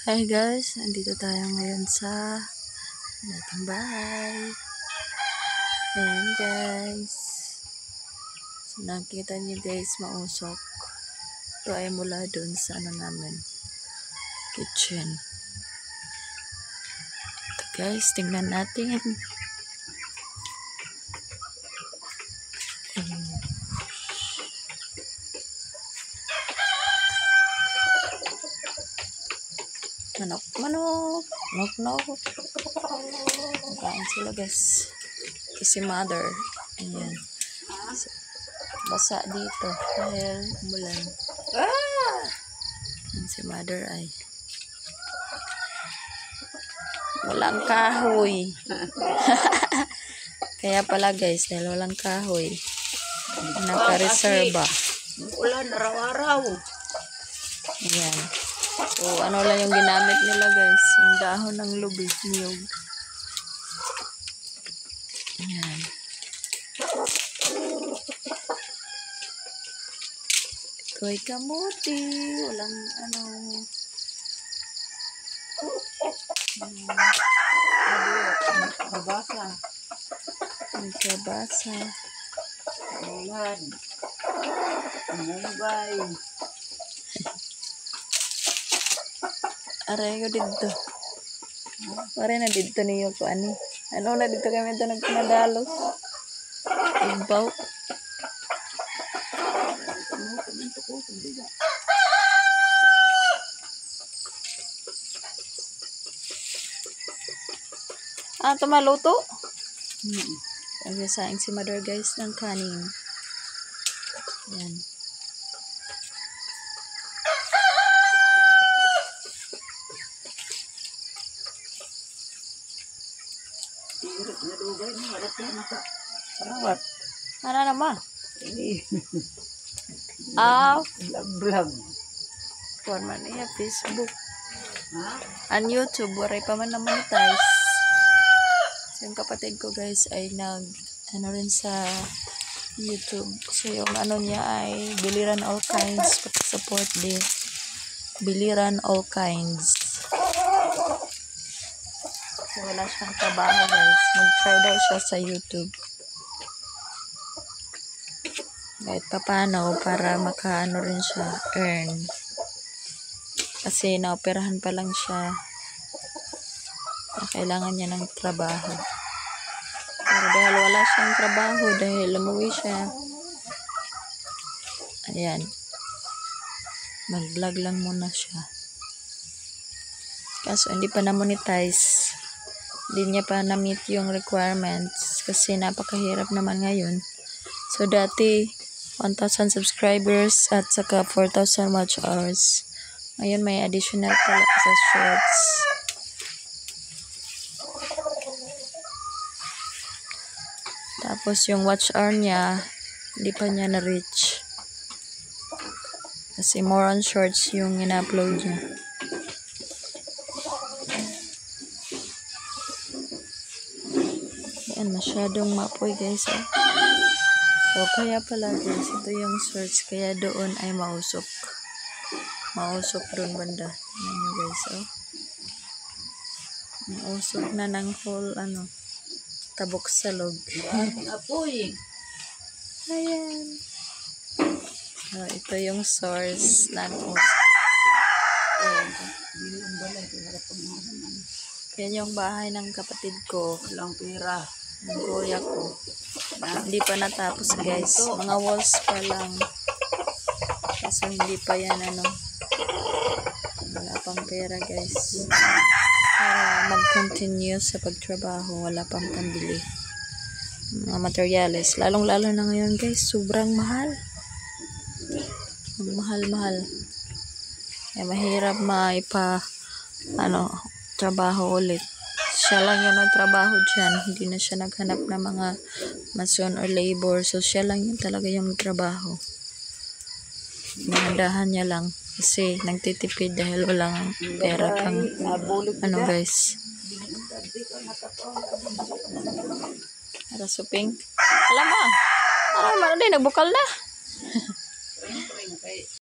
Hi guys, andito tayo ngayon sa dating bahay. Ayan guys. So nakita niyo guys, mausok. Ito ay mula dun sa namin, kitchen. Ito guys, tingnan natin. Manok. Kain sila guys. Ito si mother. Ayan. So, basa dito dahil umulan. Ayan si mother ay walang kahoy. Kaya pala guys, dahil walang kahoy, naka-reserva. Ulan araw-araw. Ayan. So, ano lang yung ginamit nila guys, yung dahon ng lubi, niyog. Ayan. Ito ay kamuti. Walang ano. Mabasa. Ang kabasa. Ulan. Mumbai. Aray ko dito. Aray na dito niyo ko ani. Ano na dito kami ito nagpanadalos. Ibaw. Ah, ito maluto? Nagsasaing si mother guys ng kanin. Yan. Rawat. Ano naman? Ah, Vlog. forma niya Facebook. Ha? An YouTube, waray pa man na-monetize. So, yung kapatid ko guys ay ano rin sa YouTube. So, yung ano niya ay Biliran All Kinds. Pag-support din. Biliran All Kinds. So, wala siyang trabaho guys. Mag-try daw siya sa YouTube. Kahit pa paano para makaano rin siya, earn. Kasi naoperahan pa lang siya. Kailangan niya ng trabaho. Pero dahil wala siyang trabaho, dahil umuwi siya, ayan, mag-vlog lang muna siya. Kaso hindi pa na-monetize. Hindi niya pa na-meet yung requirements kasi napakahirap naman ngayon. So dati 1,000 subscribers at saka 4,000 watch hours. Ngayon may additional pala sa shorts. Tapos yung watch hour niya, hindi pa niya na-reach. Kasi more on shorts yung ina-upload niya. Yan, masyadong mapoy guys. So, kaya pala guys, ito yung shorts. Kaya doon ay mausok. Mausok doon banda. Yan guys, mausok na ng whole, tabok sa log. Apoy. Ayan. So, ito yung source ng usok. Yan yung bahay ng kapatid ko. Walang pera. Ng kuya ko. Hindi pa natapos guys. Mga walls pa lang. Kasi hindi pa yan wala pang pera guys. Para mag-continue sa pagtrabaho. Wala pang pambili. Mga materyales. Lalong-lalo na ngayon guys. Sobrang mahal. Ang mahal-mahal. Kaya mahirap trabaho ulit. Siya lang yung nagtrabaho dyan. Hindi na siya naghanap ng mga mason or labor. So, siya lang yung talaga yung trabaho. Nahandahan niya lang. Kasi nagtitipid dahil walang pera pang guys. Para suping. Alam mo, nagbukal na.